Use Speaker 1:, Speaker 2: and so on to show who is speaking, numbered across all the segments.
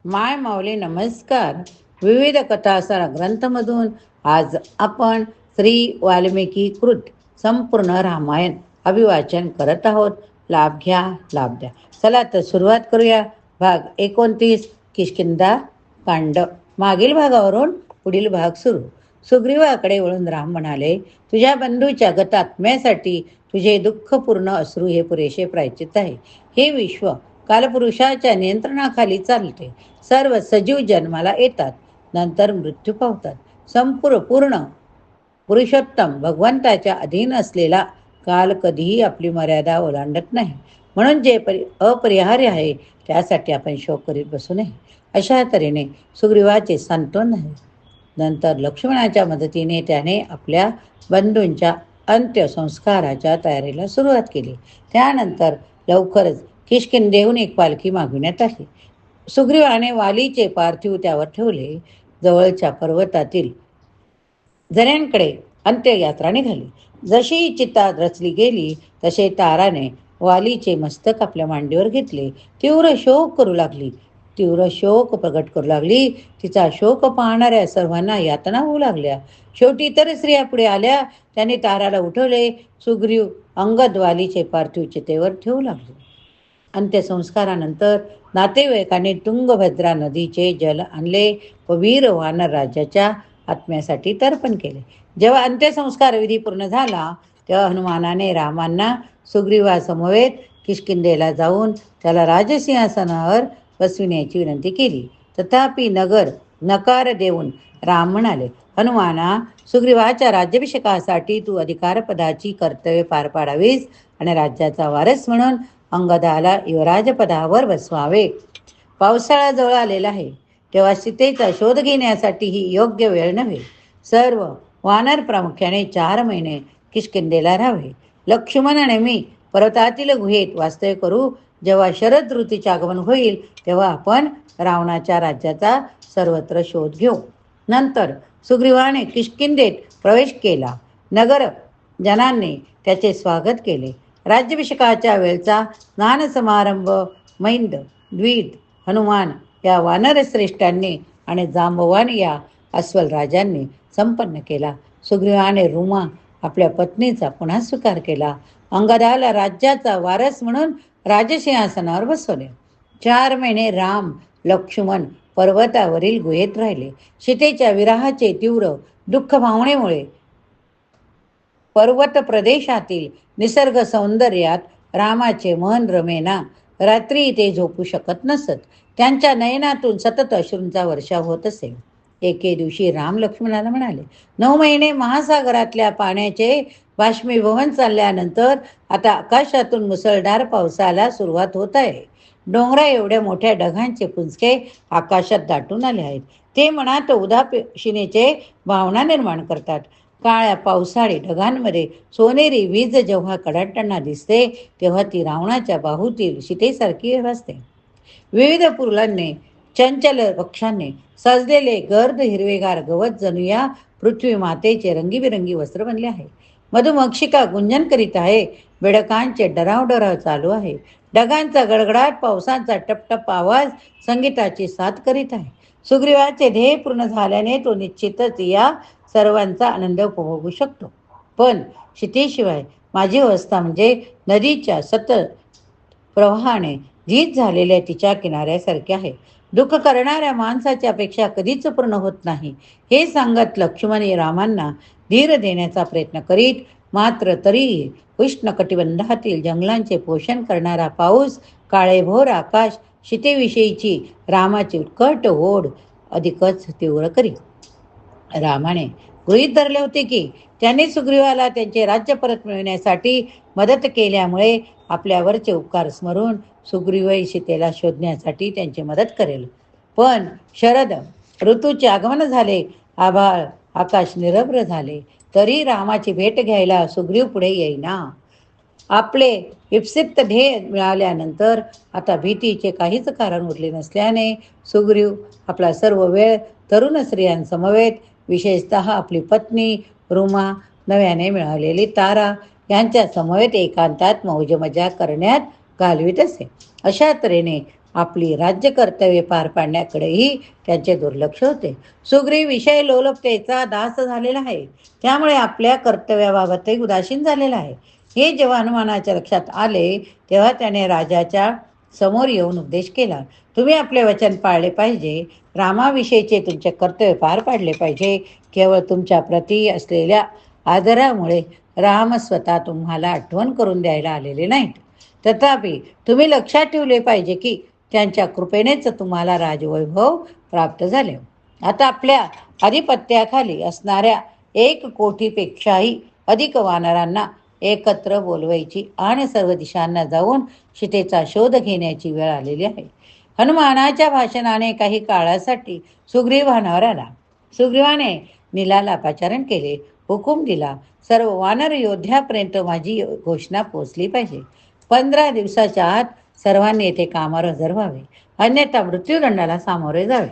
Speaker 1: माय माऊली नमस्कार. विविध कथासार ग्रंथमधून आज आपण श्री वाल्मिकी कृत संपूर्ण रामायण अभिवाचन करत आहोत. लाभ घ्या, लाभ द्या. चला तर सुरुवात करूया. भाग 29, किष्किंधा कांड. मागील भागावरून पुढील भाग सुरू. सुग्रीवाकडे वळून राम म्हणाले, तुझ्या बंधूच्या गतात्म्यासाठी तुझे दुःखपूर्ण अश्रू हे पुरेसे प्रायश्चित्त आहे. हे विश्व कालपुरुषाच्या नियंत्रणाखाली चालते. सर्व सजीव जन्माला येतात, नंतर मृत्यू पावतात. पूर्ण पुरुषोत्तम भगवंताच्या अधीन असलेला काल कधीही आपली मर्यादा ओलांडत नाही. म्हणून जे अपरिहार्य आहे त्यासाठी आपण शोक करीत बसू नये. अशा तऱ्हेने सुग्रीवाचे सांत्वन आहे. नंतर लक्ष्मणाच्या मदतीने त्याने आपल्या बंधूंच्या अंत्यसंस्काराच्या तयारीला सुरुवात केली. त्यानंतर लवकरच किष्किंधेहून एक पालखी मागविण्यात आली. सुग्रीवाने वालीचे पार्थिव त्यावर ठेवले. जवळच्या पर्वतातील जऱ्यांकडे अंत्ययात्रा निघाली. जशी चिता रचली गेली तसे ताराने वालीचे मस्तक आपल्या मांडीवर घेतले. तीव्र शोक प्रकट करू लागली. तिचा शोक पाहणाऱ्या सर्वांना यातना होऊ लागल्या. शेवटी इतर स्त्रिया पुढे आल्या. त्यांनी ताराला उठवले. सुग्रीव अंगद वालीचे पार्थिव चितेवर ठेवू लागले. अंत्यसंस्कारानंतर नातेवाईकांनी तुंगभद्रा नदीचे जल आणले व वीर वानर राज्याच्या आत्म्यासाठी तर्पण केले. जेव्हा अंत्यसंस्कार विधी पूर्ण झाला तेव्हा हनुमानाने रामांना सुग्रीवासमवेत किष्किंधेला जाऊन त्याला राजसिंहासनावर बसविण्याची विनंती केली. तथापि नकार देऊन राम म्हणाले, हनुमाना, सुग्रीवाच्या राज्याभिषेकासाठी तू अधिकारपदाची कर्तव्य पार पाडावीस आणि राज्याचा वारस म्हणून अंगदाला युवराज पदावर बसवावे. पावसाळा जवळ आलेला आहे, तेव्हा सीतेचा शोध घेण्यासाठी ही योग्य वेळ नव्हे. सर्व वानर प्रामुख्याने 4 महिने किष्किंधेला राहावे. लक्ष्मण आणि मी पर्वतातील गुहेत वास्तव्य करू. जेव्हा शरद ऋतूचे आगमन होईल तेव्हा आपण रावणाच्या राज्याचा सर्वत्र शोध घेऊ. नंतर सुग्रीवाने किष्किंधेत प्रवेश केला. नगर जनांनी त्याचे स्वागत केले. राज्याभिषेकाच्या वेळचा स्नान समारंभ मैंद, द्विज, हनुमान या वानरश्रेष्ठांनी आणि जांबवान या अस्वल राजांनी संपन्न केला. सुग्रीवाने रुमा आपल्या पत्नीचा पुन्हा स्वीकार केला. अंगदाला राज्याचा वारस म्हणून राजसिंहासनावर बसवले. 4 महिने राम लक्ष्मण पर्वतावरील गुहेत राहिले. सीतेच्या विरहाचे तीव्र दुःख भावनेमुळे पर्वत प्रदेशातील निसर्ग सौंदर्यात रामाचे मन रमेना. रात्री ते झोपू शकत नसत. त्यांच्या नयनातून सतत अश्रूंचा वर्षाव होत असे. एके दिवशी राम लक्ष्मणाला म्हणाले, 9 महिने महासागरातल्या पाण्याचे बाष्पीभवन चालल्यानंतर आता आकाशातून मुसळधार पावसाला सुरुवात होत आहे. डोंगरा एवढ्या मोठ्या ढगांचे पुंजके आकाशात दाटून आले आहेत. ते मनात उदासीनेचे भावना निर्माण करतात. काळ्या पावसाळी ढगांमध्ये सोनेरी वीज जेव्हा कडाडताना दिसते तेव्हा ती रावणाच्या बाहूतील सीतेसारखी भासते. विविध फुलांनी, चंचल पक्षांनी सजलेले गर्द हिरवेगार गवत जणू या पृथ्वी मातेचे रंगीबिरंगी वस्त्र बनले आहे. मधुमक्षिका गुंजन करीत आहे. बेडकांचे डराव चालू आहे. ढगांचा गडगडाट, पावसाचा टपटप आवाज संगीताची साथ करीत आहे. सुग्रीवाचे ध्येय पूर्ण झाल्याने तो निश्चितच या सर्वांचा आनंद उपभोगू शकतो. पण सीतेशिवाय माझी अवस्था म्हणजे नदीच्या सतत प्रवाहाने झीज झालेल्या तिच्या किनाऱ्यासारखे आहे. दुःख करणाऱ्या माणसाची अपेक्षा कधीच पूर्ण होत नाही. हे सांगत लक्ष्मण रामांना धीर देण्याचा प्रयत्न करीत, मात्र तरीही उष्णकटिबंधातील जंगलांचे पोषण करणारा पाऊस, काळेभोर आकाश सीतेविषयीची रामाची उत्कट ओढ अधिकच तीव्र करी. रामाने गृहीत धरले होते की त्यांनी सुग्रीवाला त्यांचे राज्य परत मिळवण्यासाठी मदत केल्यामुळे आपल्यावरचे उपकार स्मरून सुग्रीव सीतेला शोधण्यासाठी त्यांची मदत करेल. पण शरद ऋतूचे आगमन झाले. आभाळ आकाश निरभ्र झाले तरी रामाची भेट घ्यायला सुग्रीव पुढे येईना. आपले विपसित ध्येय मिळाल्यानंतर आता भीतीचे काहीच कारण उरले नसल्याने सुग्रीव आपला सर्व वेळ तरुण स्त्रियांसमवेत, विशेषतः आपली पत्नी रुमा, नव्याने मिळालेली तारा यांच्या समवेत एकांतात मौज मजा करण्यात घालवित असे. अशा तऱ्हेने आपली राज्य कर्तव्ये पार पाडण्याकडेही त्यांचे दुर्लक्ष होते. सुग्रीव विषय लोलुपतेचा दास झालेला आहे, त्यामुळे आपल्या कर्तव्याबाबतही उदासीन झालेला आहे. हे जेव्हा हनुमानाच्या लक्षात आले तेव्हा त्याने राजाच्या समोर येऊन उपदेश केला. तुम्ही आपले वचन पाळले पाहिजे, रामाविषयीचे तुमचे कर्तव्य पार पाडले पाहिजे. केवळ तुमच्या प्रती असलेल्या आदरामुळे राम स्वतः तुम्हाला आठवण करून द्यायला आलेले नाहीत. तथापि तुम्ही लक्षात ठेवले पाहिजे की त्यांच्या कृपेनेच तुम्हाला राजवैभव प्राप्त झाले. आता आपल्या आधिपत्याखाली असणाऱ्या 1 कोटीपेक्षाही अधिक वानरांना एकत्र बोलवायची आणि सर्व दिशांना जाऊन सीतेचा शोध घेण्याची वेळ आलेली आहे. हनुमानाच्या भाषणाने काही काळासाठी सुग्रीव भानावर आला. सुग्रीवाने नीलाला पाचारण केले, हुकूम दिला, सर्व वानर योद्ध्यापर्यंत माझी घोषणा पोहोचली पाहिजे. 15 दिवसाच्या आत सर्वांनी येथे कामावर हजर व्हावे, अन्यथा मृत्यूदंडाला सामोरे जावे,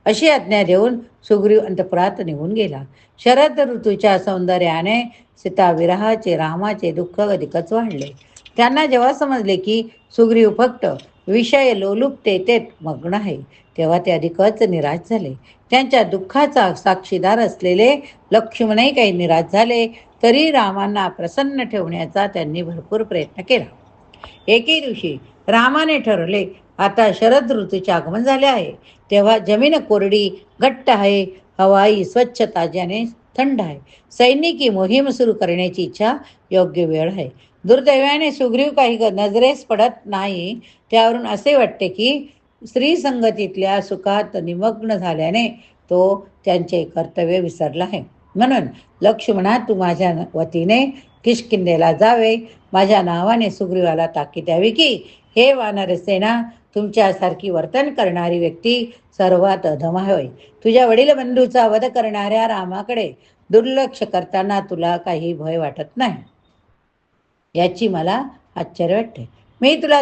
Speaker 1: अशी आज्ञा देऊन सुग्रीव अंतपुरात निघून गेला. शरद ऋतूच्या सौंदर्याने सीताविरहाचे रामाचे दुःख अधिकच वाढले. त्यांना जेव्हा समजले की सुग्रीव फक्त विषय लोलुपतेत मग्न आहे, तेव्हा ते अधिकच निराश झाले. त्यांच्या दुःखाचा साक्षीदार असलेले लक्ष्मणही काही निराश झाले. तरी रामांना प्रसन्न ठेवण्याचा त्यांनी भरपूर प्रयत्न केला. एके दिवशी रामाने ठरवले, आता शरद ऋतूचे आगमन झाले आहे, तेव्हा जमीन कोरडी घट्ट आहे, हवाई स्वच्छ ताज्याने थंड आहे, सैनिकी मोहीम सुरू करण्याची इच्छा योग्य वेळ आहे. दुर्दैवाने सुग्रीव काही नजरेस पडत नाही. त्यावरून असे वाटते की स्त्री संगतीतल्या सुखात निमग्न झाल्याने तो त्यांचे कर्तव्य विसरला आहे. म्हणून लक्ष्मणा, तू माझ्या वतीने किष्किंधेला जावे. माझ्या नावाने सुग्रीवाला ताकीद द्यावी की हे वानरसेना, तुमच्यासारखी वर्तन करणारी व्यक्ती सर्वात अधम होय. तुझ्या वडील बंधूचा वध करणाऱ्या रामाकडे दुर्लक्ष करताना तुला काही भय वाटत नाही, याची मला आश्चर्य वाटते. मी तुला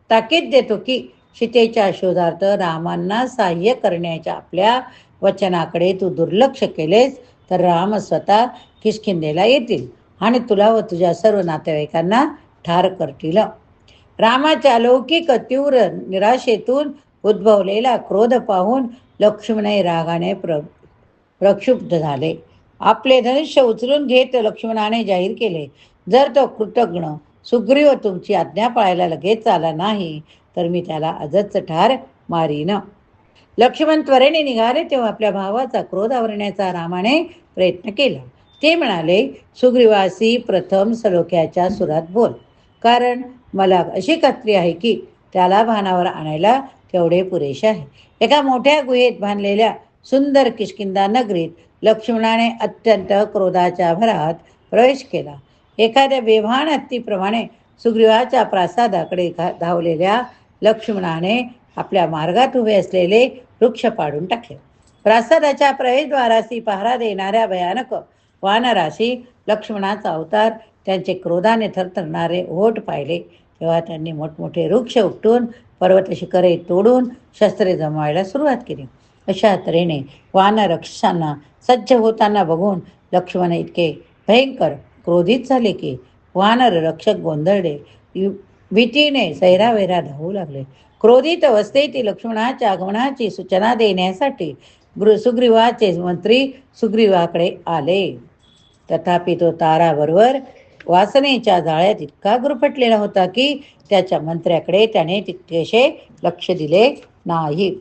Speaker 1: ताकीद देतो की सीतेच्या शोधार्थ रामांना सहाय्य करण्याच्या आपल्या वचनाकडे तू दुर्लक्ष केलेस तर राम स्वतः किष्किंधेला येतील आणि तुला व तुझ्या सर्व नातेवाईकांना ठार करतील. रामाच्या अलौकिक तीव्र निराशेतून उद्भवलेला क्रोध पाहून लक्ष्मणही रागाने प्रक्षुब्ध झाले. आपले धनुष्य उचलून घेत लक्ष्मणाने जाहीर केले, जर तो कृतज्ञ सुग्रीव तुमची आज्ञा पाळायला लगेच आला नाही तर मी त्याला आजच ठार मारीन. लक्ष्मण त्वरेने निघाले तेव्हा आपल्या भावाचा क्रोध आवरण्याचा रामाने प्रयत्न केला. ते म्हणाले, सुग्रीवासी प्रथम सलोख्याच्या सुरात बोल, कारण मला अशी खात्री आहे की त्याला भानावर आणायला तेवढे पुरेसे आहे. एका मोठ्या गुहेत बांधलेल्या सुंदर किष्किंधा नगरीत लक्ष्मणाने अत्यंत क्रोधाच्या भरात प्रवेश केला. एखाद्या बेभान हत्तीप्रमाणे सुग्रीवाच्या प्रासादाकडे धावलेल्या लक्ष्मणाने आपल्या मार्गात उभे असलेले वृक्ष पाडून टाकले. प्रासादाच्या प्रवेशद्वाराशी पहारा देणाऱ्या भयानक वानराशी लक्ष्मणाचा अवतार त्यांचे क्रोधाने थरथरणारे ओठ पाहिले तेव्हा त्यांनी मोठमोठे वृक्ष उपटून पर्वत शिखरे तोडून शस्त्रे जमवायला सुरुवात केली. अशा तऱ्हेने वानरक्षांना सज्ज होताना बघून लक्ष्मण इतके भयंकर क्रोधित झाले की वानर रक्षक गोंधळले, भीतीने सैरावैरा धावू लागले. क्रोधित अवस्थेत लक्ष्मणाच्या आगमनाची सूचना देण्यासाठी सुग्रीवाचे मंत्री सुग्रीवाकडे आले. तथापि तो ताराबरोबर वासनेच्या जाळ्यात इतका गुरफटलेला होता की त्याच्या मंत्र्याकडे त्याने तितकेसे लक्ष दिले नाही.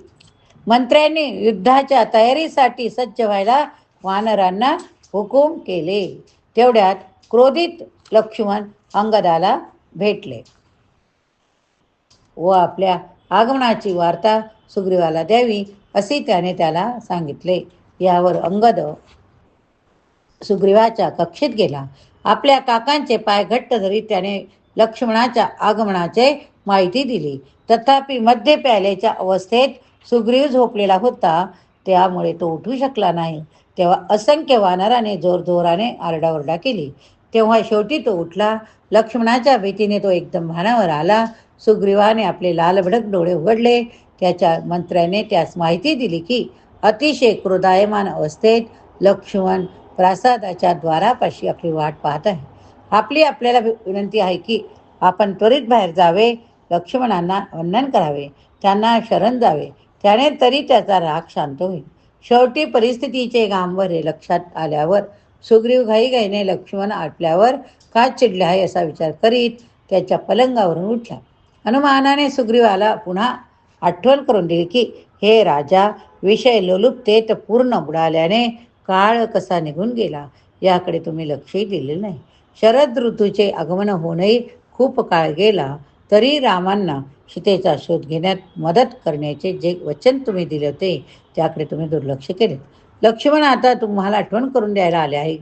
Speaker 1: मंत्र्यांनी युद्धाच्या तयारीसाठी सज्ज व्हायला वानरांना हुकूम केले. तेवढ्यात क्रोधित लक्ष्मण अंगदाला भेटले व आपल्या आगमनाची वार्ता सुग्रीवाला द्यावी असे त्याने त्याला सांगितले. यावर अंगद सुग्रीवाच्या कक्षेत गेला. आपल्या काकांचे पाय घट्ट धरीत त्याने लक्ष्मणाच्या आगमनाचे माहिती दिली. तथापि मध्य प्यालेच्या अवस्थेत सुग्रीव झोपलेला होता, त्यामुळे तो उठू शकला नाही. तेव्हा असंख्य वानराने जोरजोराने आरडाओरडा केली. तेव्हा शेवटी तो उठला. लक्ष्मणाच्या भीतीने तो एकदम भानावर आला. सुग्रीवाने आपले लालभडक डोळे उघडले. त्याच्या मंत्र्याने त्यास माहिती दिली की अतिशय क्रोधायमान अवस्थेत लक्ष्मण प्रासादाच्या द्वारापाशी आपली वाट पाहत आहे. आपल्याला विनंती आहे की आपण त्वरित बाहेर जावे लक्ष्मणांना वंदन करावे, त्यांना शरण जावे, त्याने तरी त्याचा राग शांत होईल. शेवटी परिस्थितीचे गांभीर्य लक्षात आल्यावर सुग्रीव घाईघाईने लक्ष्मण आटल्यावर का चिडले आहे असा विचार करीत त्याच्या पलंगावरून उठला. अनुमानाने सुग्रीवाला पुन्हा आठवण करून दिली की हे राजा, विषय लोलुपतेत पूर्ण बुडाल्याने काळ कसा निघून गेला याकडे तुम्ही लक्षही दिले नाही. शरद ऋतूचे आगमन होऊनही खूप काळ गेला तरी रामांना सीतेचा शोध घेण्यात मदत करण्याचे जे वचन तुम्ही दिले होते त्याकडे तुम्ही दुर्लक्ष केले. लक्ष्मण, आता तुम्हाला आठवण करून द्यायला आले आहे.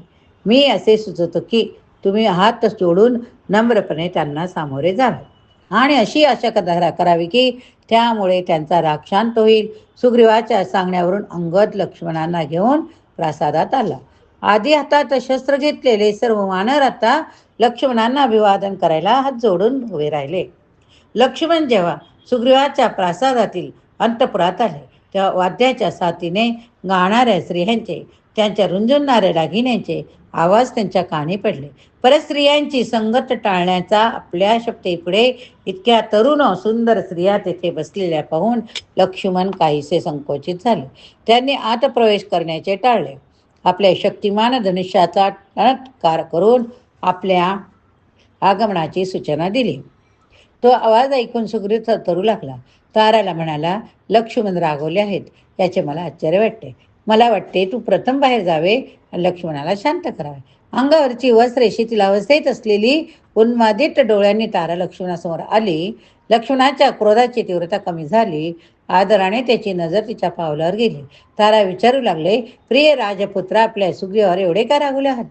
Speaker 1: मी असे सुचवतो की तुम्ही हात जोडून नम्रपणे त्यांना सामोरे जावे आणि अशी आशा करावी की त्यामुळे त्यांचा राग शांत होईल. सुग्रीवाच्या सांगण्यावरून अंगद लक्ष्मणांना घेऊन प्रासादात आला. आधी हातात शस्त्र घेतलेले सर्व वानर आता लक्ष्मणांना अभिवादन करायला हात जोडून उभे राहिले. लक्ष्मण जेव्हा सुग्रीवाच्या प्रासादातील अंतपुरात आले तेव्हा वाद्याच्या साथीने गाणाऱ्या स्त्रियांचे, त्यांच्या रुंजवणाऱ्या दागिन्यांचे आवाज त्यांच्या कानी पडले. परत स्त्रियांची संगत टाळण्याचा आपल्या शक्तीपुढे इतक्या तरुण सुंदर स्त्रिया तेथे बसलेल्या पाहून लक्ष्मण काहीसे संकोचित झाले. त्यांनी आत प्रवेश करण्याचे टाळले. आपल्या शक्तिमान धनुष्याचा टणत्कार करून आपल्या आगमनाची सूचना दिली. तो आवाज ऐकून सुग्रीव थरथरू लागला. ताराला म्हणाला, लक्ष्मण रागवले आहेत याचे मला आश्चर्य वाटते. मला वाटते तू प्रथम बाहेर जावे आणि लक्ष्मणाला शांत करावे. अंगावरची वस्त्रे शिथिलावस्थेत असलेली उन्मादित डोळ्यांनी तारा लक्ष्मणासमोर आली. लक्ष्मणाच्या क्रोधाची तीव्रता कमी झाली. आदराने त्याची नजर तिच्या पावलावर गेली. तारा विचारू लागले, प्रिय राजपुत्रा, आपल्या सुग्रीवावर एवढे का रागवले आहात?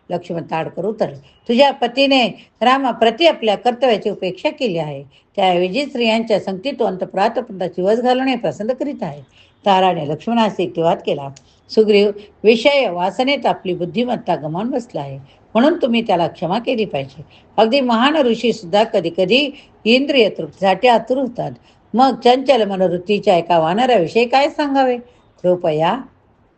Speaker 1: लक्ष्मण ताडकर उतरले. तुझ्या पतीने रामाप्रती आपल्या कर्तव्याची उपेक्षा केली आहे. त्याऐवजी स्त्रियांच्या संगतीत अंतपुरात दिवस घालवणे पसंत करीत आहे. ताराने लक्ष्मणाशी युक्तिवाद केला. सुग्रीव विषय वासनेत आपली बुद्धिमत्ता गमावून बसला आहे, म्हणून तुम्ही त्याला क्षमा केली पाहिजे. अगदी महान ऋषी सुद्धा कधी कधी इंद्रिय तृप्तीसाठी आतुर होतात. मग चंचल मनोवृत्तीच्या एका वानराविषयी काय सांगावे? कृपया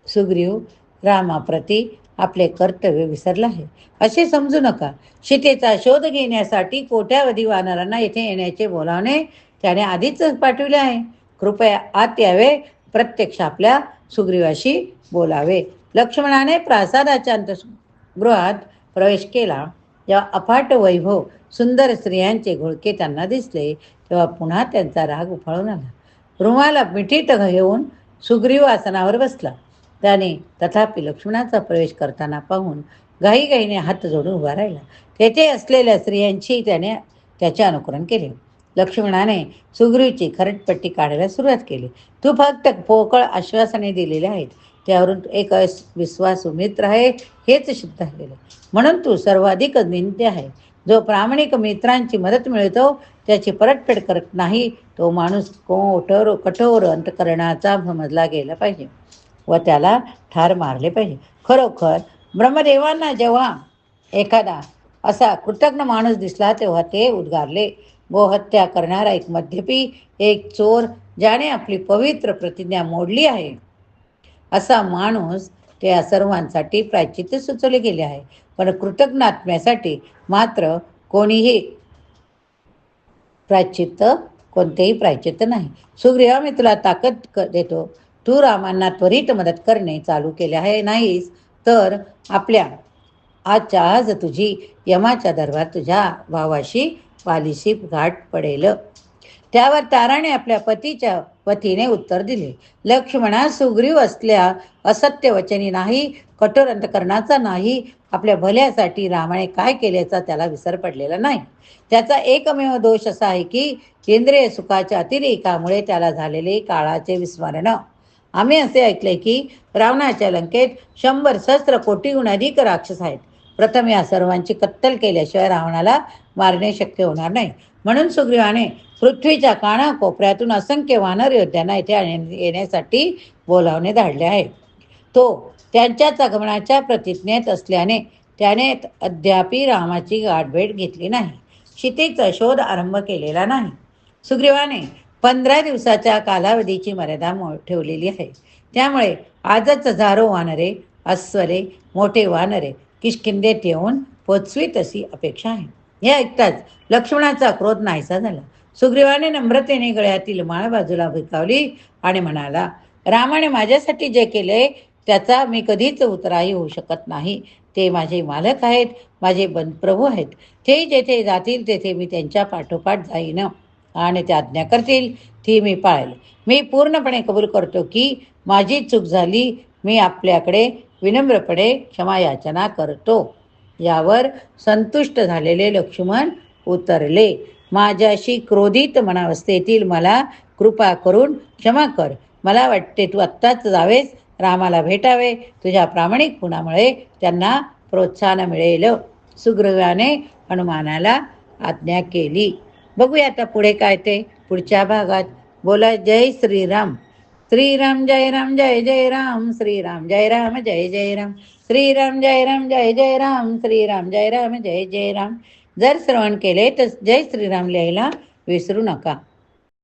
Speaker 1: सुग्रीव रामाप्रती आपले कर्तव्य विसरले आहे असे समजू नका. सीतेचा शोध घेण्यासाठी कोट्यावधी वानरांना येथे येण्याचे बोलावणे त्याने आधीच पाठविले आहे. कृपया आत यावे, प्रत्यक्ष आपल्या सुग्रीवाशी बोलावे. लक्ष्मणाने प्रासादाच्या अंतगृहात प्रवेश केला. जेव्हा अफाट वैभव, सुंदर स्त्रियांचे घोळके त्यांना दिसले तेव्हा पुन्हा त्यांचा राग उफाळून आला. रुमाला मिठीत घेऊन सुग्रीव आसनावर बसला. त्याने तथापि लक्ष्मणाचा प्रवेश करताना पाहून घाईघाईने हात जोडून उभा राहिला. तेथे असलेल्या स्त्रियांची त्याने त्याचे अनुकरण केले. लक्ष्मणाने सुग्रीवची खरटपट्टी काढायला सुरुवात केली. तू फक्त पोकळ आश्वासने दिलेले आहेत, त्यावरून एक विश्वासू मित्र आहे हेच सिद्ध झालेले, म्हणून तू सर्वाधिक निंद्य आहे. जो प्रामाणिक मित्रांची मदत मिळतो त्याची परतफेड करत नाही तो माणूस कठोर अंतकरणाचा समजला गेला पाहिजे व त्याला ठार मारले पाहिजे. खरोखर ब्रह्मदेवांना जेव्हा एखादा असा कृतज्ञ माणूस दिसला तेव्हा ते उद्गारले, गोहत्या करणारा एक मद्यपी, एक चोर, ज्याने आपली पवित्र प्रतिज्ञा मोडली आहे, असा माणूस त्या सर्वांसाठी प्रायश्चित्त सुचवले गेले आहे. पण कृतज्ञ आत्म्यासाठी मात्र कोणतेही प्रायश्चित्त नाही. सुग्रीवा, मी तुला ताकद देतो. तू रामांना त्वरित मदत करणे चालू केले आहे नाहीस तर आपल्या आजच्या आज तुझी यमाच्या दरबार तुझ्या भावाशी पालिशी गाठ पडेल. त्यावर ताराने आपल्या पतीच्या वतीने उत्तर दिले, लक्ष्मणा, सुग्रीव असल्या असत्य वचनी नाही, कठोर अंतकरणाचा नाही. आपल्या भल्यासाठी रामाने काय केल्याचा त्याला विसर पडलेला नाही. त्याचा एकमेव दोष असा आहे की इंद्रिय सुखाच्या अतिरेकामुळे त्याला झालेले काळाचे विस्मरण. आम्ही असे ऐकले की रावणाच्या लंकेत 100 सहस्त्र कोटीहून अधिक राक्षस आहेत. प्रथम या सर्वांची कत्तल केल्याशिवाय रावणाला मारणे शक्य होणार नाही. म्हणून सुग्रीवाने पृथ्वीच्या कानाकोपऱ्यातून असंख्य वानर योद्ध्यांना इथे येण्यासाठी बोलावणे धाडले आहे. तो त्यांच्याच आगमनाच्या प्रतिज्ञेत असल्याने त्याने अद्यापि रामाची गाठभेट घेतली नाही, सीतेचा शोध आरंभ केलेला नाही. सुग्रीवाने 15 दिवसाच्या कालावधीची मर्यादा ठेवलेली आहे. त्यामुळे आजच हजारो वानरे, अस्वरे, मोठे वानरे किष्किंधेत येऊन पोचवीत अशी अपेक्षा आहे. हे ऐकताच लक्ष्मणाचा क्रोध नाहीसा झाला. सुग्रीवाने नम्रतेने गळ्यातील माळ बाजूला भिकावली आणि म्हणाला, रामाने माझ्यासाठी जे केले त्याचा मी कधीच उतराई होऊ शकत नाही. ते माझे मालक आहेत, माझे प्रभू आहेत. ते जेथे जातील तेथे मी त्यांच्या पाठोपाठ जाईन आणि ते आज्ञा करतील ती मी पाळेल. मी पूर्णपणे कबूल करतो की माझी चूक झाली. मी आपल्याकडे विनम्रपणे क्षमा याचना करतो. यावर संतुष्ट झालेले लक्ष्मण उतरले. माझ्याशी क्रोधित मनावस्थेतील मला कृपा करून क्षमा कर. मला वाटते तू आत्ताच जावेस, रामाला भेटावे. तुझ्या प्रामाणिक गुणामुळे त्यांना प्रोत्साहन मिळेल. सुग्रीवाने हनुमानाला आज्ञा केली. बघूया आता पुढे काय ते पुढच्या भागात. बोला जय श्रीराम. श्रीराम जय राम जय जय राम. श्रीराम जय राम जय जय राम. श्रीराम जय राम जय जय राम. श्रीराम जय राम जय जय राम. जर श्रवण केले तर जय श्रीराम लिहायला विसरू नका.